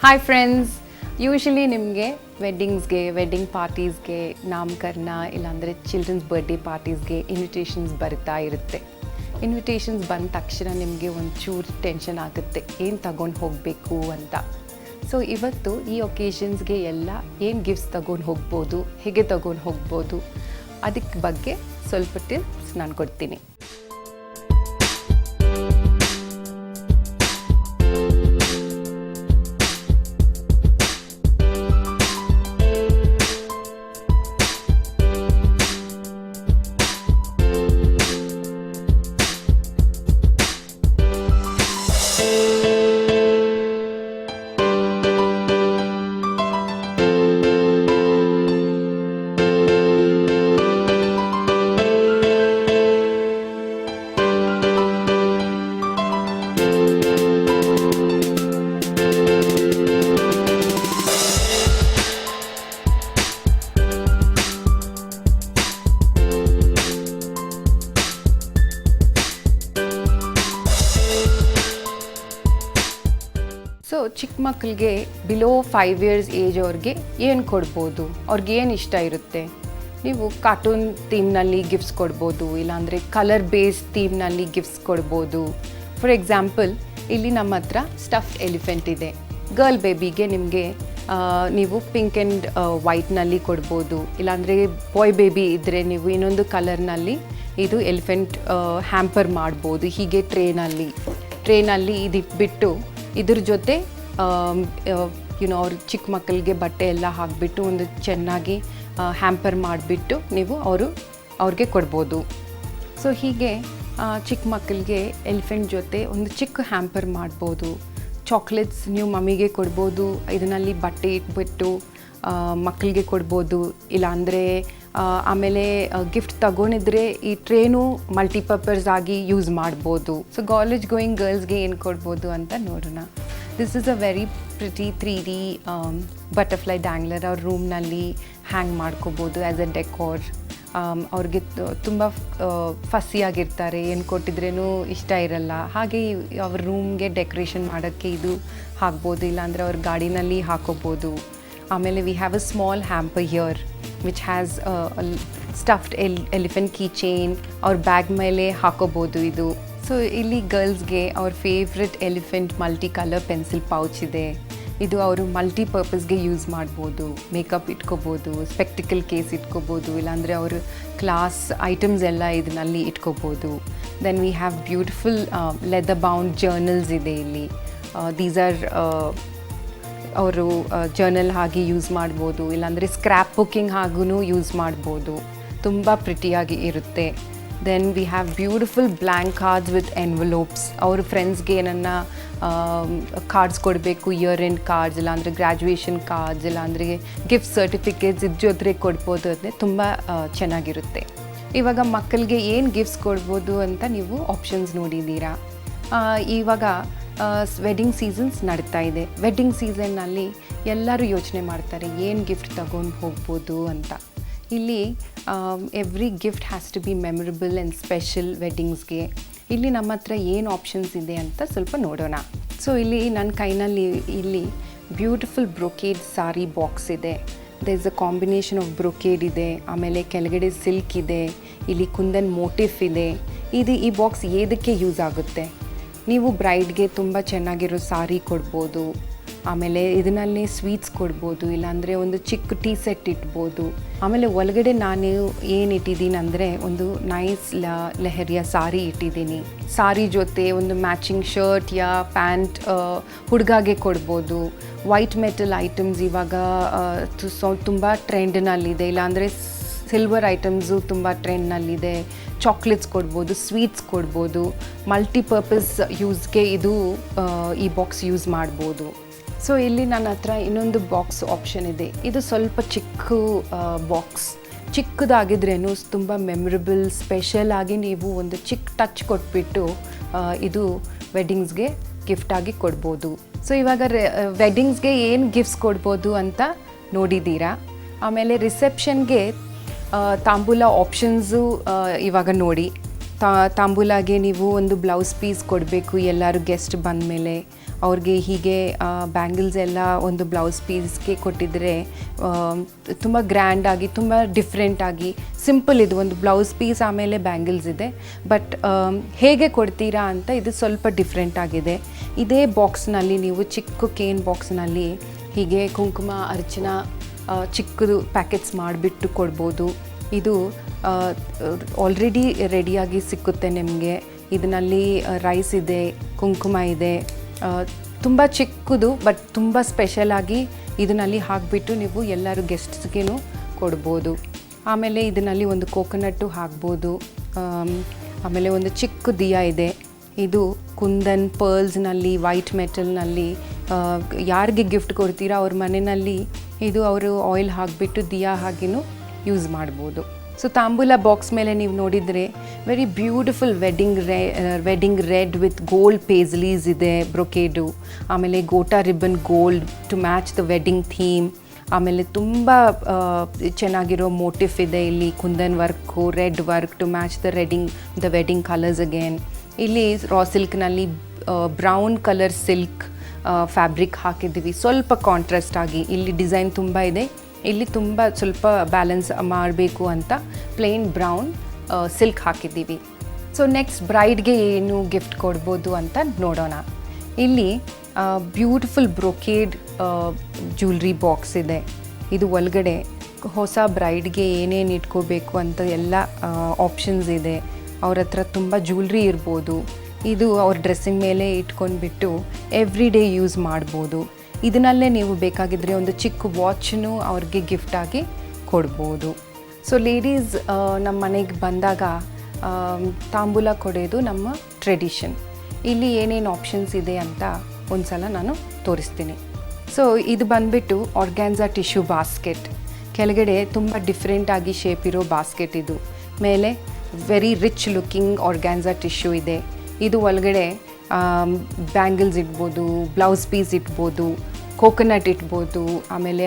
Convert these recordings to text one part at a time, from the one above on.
Hi friends, usually ನಿಮಗೆ ವೆಡ್ಡಿಂಗ್ಸ್ಗೆ, wedding ಪಾರ್ಟೀಸ್ಗೆ, ನಾಮಕರಣ ಇಲ್ಲಾಂದರೆ ಚಿಲ್ಡ್ರನ್ಸ್ ಬರ್ಡೇ ಪಾರ್ಟೀಸ್ಗೆ ಇನ್ವಿಟೇಷನ್ಸ್ ಬರ್ತಾ ಇರುತ್ತೆ. ಇನ್ವಿಟೇಷನ್ಸ್ ಬಂದ ತಕ್ಷಣ ನಿಮಗೆ ಒಂಚೂರು ಟೆನ್ಷನ್ ಆಗುತ್ತೆ, ಏನು ತಗೊಂಡು ಹೋಗಬೇಕು ಅಂತ. ಸೊ ಇವತ್ತು ಈ ಒಕೇಷನ್ಸ್ಗೆ ಎಲ್ಲ ಏನು ಗಿಫ್ಟ್ಸ್ ತಗೊಂಡು ಹೋಗ್ಬೋದು, ಹೇಗೆ ತಗೊಂಡು ಹೋಗ್ಬೋದು, ಅದಕ್ಕೆ ಬಗ್ಗೆ ಸ್ವಲ್ಪ ಟಿಪ್ಸ್ ನಾನು ಕೊಡ್ತೀನಿ. ಸೊ ಚಿಕ್ಕ ಮಕ್ಕಳಿಗೆ ಬಿಲೋ 5 years ಏಜ್ ಅವ್ರಿಗೆ ಏನು ಕೊಡ್ಬೋದು, ಅವ್ರಿಗೆ ಏನು ಇಷ್ಟ ಇರುತ್ತೆ. ನೀವು ಕಾರ್ಟೂನ್ ಥೀಮ್ನಲ್ಲಿ ಗಿಫ್ಟ್ಸ್ ಕೊಡ್ಬೋದು, ಇಲ್ಲಾಂದರೆ ಕಲರ್ ಬೇಸ್ಡ್ ಥೀಮ್ನಲ್ಲಿ ಗಿಫ್ಟ್ಸ್ ಕೊಡ್ಬೋದು. ಫಾರ್ ಎಕ್ಸಾಂಪಲ್, ಇಲ್ಲಿ ನಮ್ಮ ಹತ್ರ ಸ್ಟಫ್ಡ್ ಎಲಿಫೆಂಟ್ ಇದೆ. ಗರ್ಲ್ ಬೇಬಿಗೆ ನಿಮಗೆ ನೀವು ಪಿಂಕ್ ಆ್ಯಂಡ್ ವೈಟ್ನಲ್ಲಿ ಕೊಡ್ಬೋದು, ಇಲ್ಲಾಂದರೆ ಬಾಯ್ ಬೇಬಿ ಇದ್ದರೆ ನೀವು ಇನ್ನೊಂದು ಕಲರ್ನಲ್ಲಿ ಇದು ಎಲಿಫೆಂಟ್ ಹ್ಯಾಂಪರ್ ಮಾಡ್ಬೋದು. ಹೀಗೆ ಟ್ರೇನಲ್ಲಿ ಇದಿಟ್ಬಿಟ್ಟು ಇದ್ರ ಜೊತೆ ಅವ್ರ ಚಿಕ್ಕ ಮಕ್ಕಳಿಗೆ ಬಟ್ಟೆ ಎಲ್ಲ ಹಾಕಿಬಿಟ್ಟು ಒಂದು ಚೆನ್ನಾಗಿ ಹ್ಯಾಂಪರ್ ಮಾಡಿಬಿಟ್ಟು ನೀವು ಅವ್ರಿಗೆ ಕೊಡ್ಬೋದು. ಸೊ ಹೀಗೆ ಚಿಕ್ಕ ಮಕ್ಕಳಿಗೆ ಎಲಿಫೆಂಟ್ ಜೊತೆ ಒಂದು ಚಿಕ್ಕ ಹ್ಯಾಂಪರ್ ಮಾಡ್ಬೋದು. ಚಾಕ್ಲೇಟ್ಸ್ ನೀವು ಮಮ್ಮಿಗೆ ಕೊಡ್ಬೋದು, ಇದರಲ್ಲಿ ಬಟ್ಟೆ ಇಟ್ಬಿಟ್ಟು ಮಕ್ಕಳಿಗೆ ಕೊಡ್ಬೋದು. ಇಲ್ಲಾಂದರೆ ಆಮೇಲೆ ಗಿಫ್ಟ್ ತಗೊಂಡಿದ್ರೆ ಈ ಟ್ರೇನು ಮಲ್ಟಿಪರ್ಪಸ್ ಆಗಿ ಯೂಸ್ ಮಾಡ್ಬೋದು. ಸೊ ಕಾಲೇಜ್ ಗೋಯಿಂಗ್ ಗರ್ಲ್ಸ್ಗೆ ಏನು ಕೊಡ್ಬೋದು ಅಂತ ನೋಡೋಣ. This is a very pretty 3D butterfly dangler ಅವ್ರ ರೂಮ್ನಲ್ಲಿ ಹ್ಯಾಂಗ್ ಮಾಡ್ಕೋಬೋದು ಆ್ಯಸ್ ಅ ಡೆಕೋರ್. ಅವ್ರಿಗೆ ತುಂಬ ಫಸ್ಸಿಯಾಗಿರ್ತಾರೆ, ಏನು ಕೊಟ್ಟಿದ್ರೂ ಇಷ್ಟ ಇರಲ್ಲ. ಹಾಗೆ ಅವ್ರ ರೂಮ್ಗೆ ಡೆಕೋರೇಷನ್ ಮಾಡೋಕ್ಕೆ ಇದು ಹಾಕ್ಬೋದು, ಇಲ್ಲಾಂದರೆ ಅವ್ರ ಗಾಡಿನಲ್ಲಿ ಹಾಕೋಬೋದು. ಆಮೇಲೆ we have a small hamper here which has stuffed elephant key chain ಅವ್ರ ಬ್ಯಾಗ್ ಮೇಲೆ ಹಾಕೋಬೋದು ಇದು. ಸೊ ಇಲ್ಲಿ ಗರ್ಲ್ಸ್ಗೆ ಅವ್ರ favourite elephant multi colour pencil pouch ಇದೆ. ಇದು ಅವರು ಮಲ್ಟಿಪರ್ಪಸ್ಗೆ ಯೂಸ್ ಮಾಡ್ಬೋದು. ಮೇಕಪ್ ಇಟ್ಕೋಬೋದು, ಸ್ಪೆಕ್ಟಿಕಲ್ ಕೇಸ್ ಇಟ್ಕೋಬೋದು, ಇಲ್ಲಾಂದರೆ ಅವರು ಕ್ಲಾಸ್ ಐಟಮ್ಸ್ ಎಲ್ಲ ಇದರಲ್ಲಿ ಇಟ್ಕೋಬೋದು. Then we have beautiful leather bound journals ಇದೆ ಇಲ್ಲಿ. ದೀಸ್ ಆರ್ ಅವರು ಜರ್ನಲ್ ಹಾಗೆ ಯೂಸ್ ಮಾಡ್ಬೋದು, ಇಲ್ಲಾಂದರೆ ಸ್ಕ್ರ್ಯಾಪ್ ಬುಕ್ಕಿಂಗ್ ಹಾಗೂ ಯೂಸ್ ಮಾಡ್ಬೋದು. ತುಂಬ ಪ್ರಿಟಿಯಾಗಿ ಇರುತ್ತೆ. Then we have beautiful blank cards with envelopes. ಅವ್ರ ಫ್ರೆಂಡ್ಸ್ಗೆ ಏನನ್ನ ಕಾರ್ಡ್ಸ್ ಕೊಡಬೇಕು, ಇಯರ್ ಎಂಡ್ ಕಾರ್ಡ್ಸ್, ಇಲ್ಲಾಂದರೆ ಗ್ರ್ಯಾಜುಯೇಷನ್ ಕಾರ್ಡ್ಸ್, ಇಲ್ಲಾಂದರೆ ಗಿಫ್ಟ್ ಸರ್ಟಿಫಿಕೇಟ್ಸ್ ಇದ್ರ ಜೊತೆ ಕೊಡ್ಬೋದು. ಅಂದರೆ ತುಂಬ ಚೆನ್ನಾಗಿರುತ್ತೆ. ಇವಾಗ ಮಕ್ಕಳಿಗೆ ಏನು ಗಿಫ್ಟ್ಸ್ ಕೊಡ್ಬೋದು ಅಂತ ನೀವು ಆಪ್ಷನ್ಸ್ ನೋಡಿದ್ದೀರಾ. ಇವಾಗ ವೆಡ್ಡಿಂಗ್ ಸೀಸನ್ಸ್ ನಡೀತಾ ಇದೆ. ವೆಡ್ಡಿಂಗ್ ಸೀಸನ್ನಲ್ಲಿ ಎಲ್ಲರೂ ಯೋಚನೆ ಮಾಡ್ತಾರೆ ಏನು ಗಿಫ್ಟ್ ತಗೊಂಡು ಹೋಗ್ಬೋದು ಅಂತ. ಇಲ್ಲಿ every gift has to be memorable and special ವೆಡ್ಡಿಂಗ್ಸ್ಗೆ. ಇಲ್ಲಿ ನಮ್ಮ ಹತ್ರ ಏನು ಆಪ್ಷನ್ಸ್ ಇದೆ ಅಂತ ಸ್ವಲ್ಪ ನೋಡೋಣ. ಸೊ ಇಲ್ಲಿ ನನ್ನ ಕೈನಲ್ಲಿ ಇಲ್ಲಿ ಬ್ಯೂಟಿಫುಲ್ ಬ್ರೊಕೇಡ್ ಸಾರಿ ಬಾಕ್ಸ್ ಇದೆ. There is a combination of brocade ಇದೆ, ಆಮೇಲೆ ಕೆಳಗಡೆ ಸಿಲ್ಕ್ ಇದೆ, ಇಲ್ಲಿ ಕುಂದನ್ ಮೋಟಿಫ್ ಇದೆ. ಈ ಬಾಕ್ಸ್ ಏದಕ್ಕೆ ಯೂಸ್ ಆಗುತ್ತೆ, ನೀವು ಬ್ರೈಡ್ಗೆ ತುಂಬ ಚೆನ್ನಾಗಿರೋ ಸಾರಿ ಕೊಡ್ಬೋದು, ಆಮೇಲೆ ಇದನ್ನೇ ಸ್ವೀಟ್ಸ್ ಕೊಡ್ಬೋದು, ಇಲ್ಲಾಂದರೆ ಒಂದು ಚಿಕ್ಕ ಟೀ ಸೆಟ್ ಇಟ್ಬೋದು. ಆಮೇಲೆ ಒಳಗಡೆ ನಾನು ಏನು ಇಟ್ಟಿದ್ದೀನಿ ಅಂದರೆ ಒಂದು ನೈಸ್ ಲೆಹರಿಯ ಸಾರಿ ಇಟ್ಟಿದ್ದೀನಿ. ಸಾರಿ ಜೊತೆ ಒಂದು ಮ್ಯಾಚಿಂಗ್ ಶರ್ಟ್ ಯಾ ಪ್ಯಾಂಟ್ ಹುಡುಗಾಗೆ ಕೊಡ್ಬೋದು. ವೈಟ್ ಮೆಟಲ್ ಐಟಮ್ಸ್ ಇವಾಗ ತುಂಬ ಟ್ರೆಂಡ್ನಲ್ಲಿದೆ, ಇಲ್ಲಾಂದರೆ ಸಿಲ್ವರ್ ಐಟಮ್ಸು ತುಂಬ ಟ್ರೆಂಡ್ನಲ್ಲಿದೆ. ಚಾಕ್ಲೇಟ್ಸ್ ಕೊಡ್ಬೋದು, ಸ್ವೀಟ್ಸ್ ಕೊಡ್ಬೋದು. ಮಲ್ಟಿಪರ್ಪಸ್ ಯೂಸ್ಗೆ ಈ ಬಾಕ್ಸ್ ಯೂಸ್ ಮಾಡ್ಬೋದು. ಸೊ ಇಲ್ಲಿ ನನ್ನ ಹತ್ರ ಇನ್ನೊಂದು ಬಾಕ್ಸ್ ಆಪ್ಷನ್ ಇದೆ. ಇದು ಸ್ವಲ್ಪ ಚಿಕ್ಕ ಬಾಕ್ಸ್, ಚಿಕ್ಕದಾಗಿದ್ರೇನು ತುಂಬ ಮೆಮೊರಬಲ್, ಸ್ಪೆಷಲ್ ಆಗಿ ನೀವು ಒಂದು ಚಿಕ್ಕ ಟಚ್ ಕೊಟ್ಬಿಟ್ಟು ಇದು ವೆಡ್ಡಿಂಗ್ಸ್ಗೆ ಗಿಫ್ಟಾಗಿ ಕೊಡ್ಬೋದು. ಸೊ ಇವಾಗ ವೆಡ್ಡಿಂಗ್ಸ್ಗೆ ಏನು ಗಿಫ್ಟ್ಸ್ ಕೊಡ್ಬೋದು ಅಂತ ನೋಡಿದ್ದೀರಾ. ಆಮೇಲೆ ರಿಸೆಪ್ಷನ್ಗೆ ತಾಂಬೂಲ ಆಪ್ಷನ್ಸು ಇವಾಗ ನೋಡಿ. ತಾಂಬೂಲಾಗೆ ನೀವು ಒಂದು ಬ್ಲೌಸ್ ಪೀಸ್ ಕೊಡಬೇಕು ಎಲ್ಲರೂ ಗೆಸ್ಟ್ ಬಂದಮೇಲೆ. ಅವ್ರಿಗೆ ಹೀಗೆ ಬ್ಯಾಂಗಲ್ಸ್ ಎಲ್ಲ ಒಂದು ಬ್ಲೌಸ್ ಪೀಸ್ಗೆ ಕೊಟ್ಟಿದ್ದರೆ ತುಂಬ ಗ್ರ್ಯಾಂಡಾಗಿ ತುಂಬ ಡಿಫ್ರೆಂಟಾಗಿ ಸಿಂಪಲ್ ಇದು ಒಂದು ಬ್ಲೌಸ್ ಪೀಸ್ ಆಮೇಲೆ ಬ್ಯಾಂಗಲ್ಸ್ ಇದೆ ಬಟ್ ಹೇಗೆ ಕೊಡ್ತೀರಾ ಅಂತ ಇದು ಸ್ವಲ್ಪ ಡಿಫ್ರೆಂಟ್ ಆಗಿದೆ. ಇದೇ ಬಾಕ್ಸ್ನಲ್ಲಿ ನೀವು ಚಿಕ್ಕ ಕೇನ್ ಬಾಕ್ಸ್ನಲ್ಲಿ ಹೀಗೆ ಕುಂಕುಮ ಅರ್ಚನ ಚಿಕ್ಕದು ಪ್ಯಾಕೆಟ್ಸ್ ಮಾಡಿಬಿಟ್ಟು ಕೊಡ್ಬೋದು. ಇದು ಆಲ್ರೆಡಿ ರೆಡಿಯಾಗಿ ಸಿಕ್ಕುತ್ತೆ ನಿಮಗೆ. ಇದರಲ್ಲಿ ರೈಸ್ ಇದೆ, ಕುಂಕುಮ ಇದೆ, ತುಂಬ ಚಿಕ್ಕದು ಬಟ್ ತುಂಬ ಸ್ಪೆಷಲಾಗಿ ಇದರಲ್ಲಿ ಹಾಕಿಬಿಟ್ಟು ನೀವು ಎಲ್ಲರೂ ಗೆಸ್ಟ್ಸ್ಗೇನು ಕೊಡ್ಬೋದು. ಆಮೇಲೆ ಇದರಲ್ಲಿ ಒಂದು ಕೋಕೋನಟ್ಟು ಹಾಕ್ಬೋದು. ಆಮೇಲೆ ಒಂದು ಚಿಕ್ಕ ದಿಯಾ ಇದೆ. ಇದು ಕುಂದನ್ ಪರ್ಲ್ಸ್ನಲ್ಲಿ ವೈಟ್ ಮೆಟಲ್ನಲ್ಲಿ ಯಾರಿಗೆ ಗಿಫ್ಟ್ ಕೊಡ್ತೀರಾ ಅವ್ರ ಮನೆಯಲ್ಲಿ ಇದು ಅವರು ಆಯಿಲ್ ಹಾಕಿಬಿಟ್ಟು ದಿಯಾ ಹಾಗೆಯೂ ಯೂಸ್ ಮಾಡ್ಬೋದು. ಸೊ ತಾಂಬೂಲ ಬಾಕ್ಸ್ ಮೇಲೆ ನೀವು ನೋಡಿದರೆ very beautiful wedding red with gold paisleys ಇದೆ, ಬ್ರೊಕೇಡು. ಆಮೇಲೆ gota ribbon gold to match the wedding theme. ಆಮೇಲೆ ತುಂಬ ಚೆನ್ನಾಗಿರೋ ಮೋಟಿಫ್ ಇದೆ ಇಲ್ಲಿ, kundan work, red work to match the wedding colours again. ಇಲ್ಲಿ ರಾ ಸಿಲ್ಕ್ನಲ್ಲಿ ಬ್ರೌನ್ ಕಲರ್ ಸಿಲ್ಕ್ ಫ್ಯಾಬ್ರಿಕ್ ಹಾಕಿದ್ದೀವಿ, ಸ್ವಲ್ಪ ಕಾಂಟ್ರಾಸ್ಟ್ ಆಗಿ. ಇಲ್ಲಿ ಡಿಸೈನ್ ತುಂಬ ಇದೆ, ಇಲ್ಲಿ ತುಂಬ ಸ್ವಲ್ಪ ಬ್ಯಾಲೆನ್ಸ್ ಮಾಡಬೇಕು ಅಂತ ಪ್ಲೇನ್ ಬ್ರೌನ್ ಸಿಲ್ಕ್ ಹಾಕಿದ್ದೀವಿ. ಸೊ ನೆಕ್ಸ್ಟ್ ಬ್ರೈಡ್ಗೆ ಏನು ಗಿಫ್ಟ್ ಕೊಡ್ಬೋದು ಅಂತ ನೋಡೋಣ. ಇಲ್ಲಿ ಬ್ಯೂಟಿಫುಲ್ ಬ್ರೊಕೇಡ್ ಜ್ಯುವೆಲ್ರಿ ಬಾಕ್ಸ್ ಇದೆ. ಇದು ಒಳಗಡೆ ಹೊಸ ಬ್ರೈಡ್ಗೆ ಏನೇನು ಇಟ್ಕೋಬೇಕು ಅಂತ ಎಲ್ಲ ಆಪ್ಷನ್ಸ್ ಇದೆ. ಅವ್ರ ಹತ್ರ ತುಂಬ ಜ್ಯುವೆಲ್ರಿ ಇರ್ಬೋದು. ಇದು ಅವ್ರ ಡ್ರೆಸ್ಸಿಂಗ್ ಮೇಲೆ ಇಟ್ಕೊಂಡ್ಬಿಟ್ಟು ಎವ್ರಿ ಡೇ ಯೂಸ್ ಮಾಡ್ಬೋದು. ಇದನ್ನಲ್ಲೇ ನೀವು ಬೇಕಾಗಿದ್ದರೆ ಒಂದು ಚಿಕ್ಕ ವಾಚನ್ನು ಅವ್ರಿಗೆ ಗಿಫ್ಟಾಗಿ ಕೊಡ್ಬೋದು. ಸೊ ಲೇಡೀಸ್ ನಮ್ಮ ಮನೆಗೆ ಬಂದಾಗ ತಾಂಬೂಲ ಕೊಡೋದು ನಮ್ಮ ಟ್ರೆಡಿಷನ್. ಇಲ್ಲಿ ಏನೇನು ಆಪ್ಷನ್ಸ್ ಇದೆ ಅಂತ ಒಂದು ಸಲ ನಾನು ತೋರಿಸ್ತೀನಿ. ಸೊ ಇದು ಬಂದುಬಿಟ್ಟು ಆರ್ಗ್ಯಾನ್ಸಾ ಟಿಶ್ಯೂ ಬಾಸ್ಕೆಟ್. ಕೆಳಗಡೆ ತುಂಬ ಡಿಫ್ರೆಂಟಾಗಿ ಶೇಪ್ ಇರೋ ಬಾಸ್ಕೆಟ್ ಇದು. ಮೇಲೆ very rich looking organza tissue ಇದೆ. ಇದು ಒಳಗಡೆ ಬ್ಯಾಂಗಲ್ಸ್ ಇಡ್ಬೋದು, ಬ್ಲೌಸ್ ಪೀಸ್ ಇಟ್ಬೋದು, ಕೋಕೋನಟ್ ಇಟ್ಬೋದು, ಆಮೇಲೆ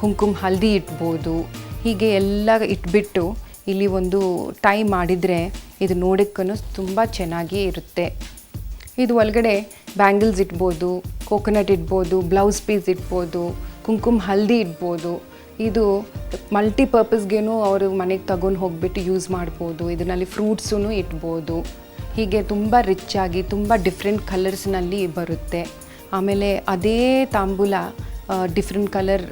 ಕುಂಕುಮ ಹಲ್ದಿ ಇಟ್ಬೋದು. ಹೀಗೆ ಎಲ್ಲ ಇಟ್ಬಿಟ್ಟು ಇಲ್ಲಿ ಒಂದು ಟೈ ಮಾಡಿದರೆ ಇದು ನೋಡೋಕ್ಕೂ ತುಂಬ ಚೆನ್ನಾಗಿ ಇರುತ್ತೆ. ಇದು ಒಳಗಡೆ ಬ್ಯಾಂಗಲ್ಸ್ ಇಟ್ಬೋದು, ಕೋಕೋನಟ್ ಇಟ್ಬೋದು, ಬ್ಲೌಸ್ ಪೀಸ್ ಇಟ್ಬೋದು, ಕುಂಕುಮ ಹಲ್ದಿ ಇಟ್ಬೋದು. ಇದು ಮಲ್ಟಿಪರ್ಪಸ್ಗೇನು ಅವರು ಮನೆಗೆ ತಗೊಂಡು ಹೋಗ್ಬಿಟ್ಟು ಯೂಸ್ ಮಾಡ್ಬೋದು. ಇದರಲ್ಲಿ ಫ್ರೂಟ್ಸೂ ಇಟ್ಬೋದು. ಹೀಗೆ ತುಂಬ ರಿಚ್ಚಾಗಿ ತುಂಬ ಡಿಫ್ರೆಂಟ್ ಕಲರ್ಸ್ನಲ್ಲಿ ಬರುತ್ತೆ. ಆಮೇಲೆ ಅದೇ ತಾಂಬೂಲ ಡಿಫ್ರೆಂಟ್ ಕಲರ್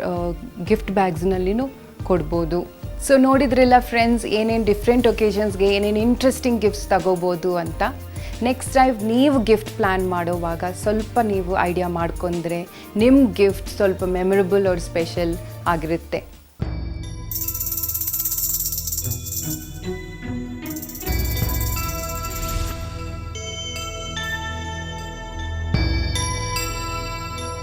ಗಿಫ್ಟ್ ಬ್ಯಾಗ್ಸ್ನಲ್ಲಿನೂ ಕೊಡ್ಬೋದು. ಸೊ ನೋಡಿದ್ರಲ್ಲ ಫ್ರೆಂಡ್ಸ್, ಏನೇನು ಡಿಫ್ರೆಂಟ್ ಒಕೇಷನ್ಸ್ಗೆ ಏನೇನು ಇಂಟ್ರೆಸ್ಟಿಂಗ್ ಗಿಫ್ಟ್ಸ್ ತಗೋಬೋದು ಅಂತ. ನೆಕ್ಸ್ಟ್ ಟೈಮ್ ನೀವು ಗಿಫ್ಟ್ ಪ್ಲ್ಯಾನ್ ಮಾಡೋವಾಗ ಸ್ವಲ್ಪ ನೀವು ಐಡಿಯಾ ಮಾಡ್ಕೊಂಡ್ರೆ ನಿಮ್ಮ ಗಿಫ್ಟ್ ಸ್ವಲ್ಪ ಮೆಮೊರಬಲ್ ಆರ್ ಸ್ಪೆಷಲ್ ಆಗಿರುತ್ತೆ.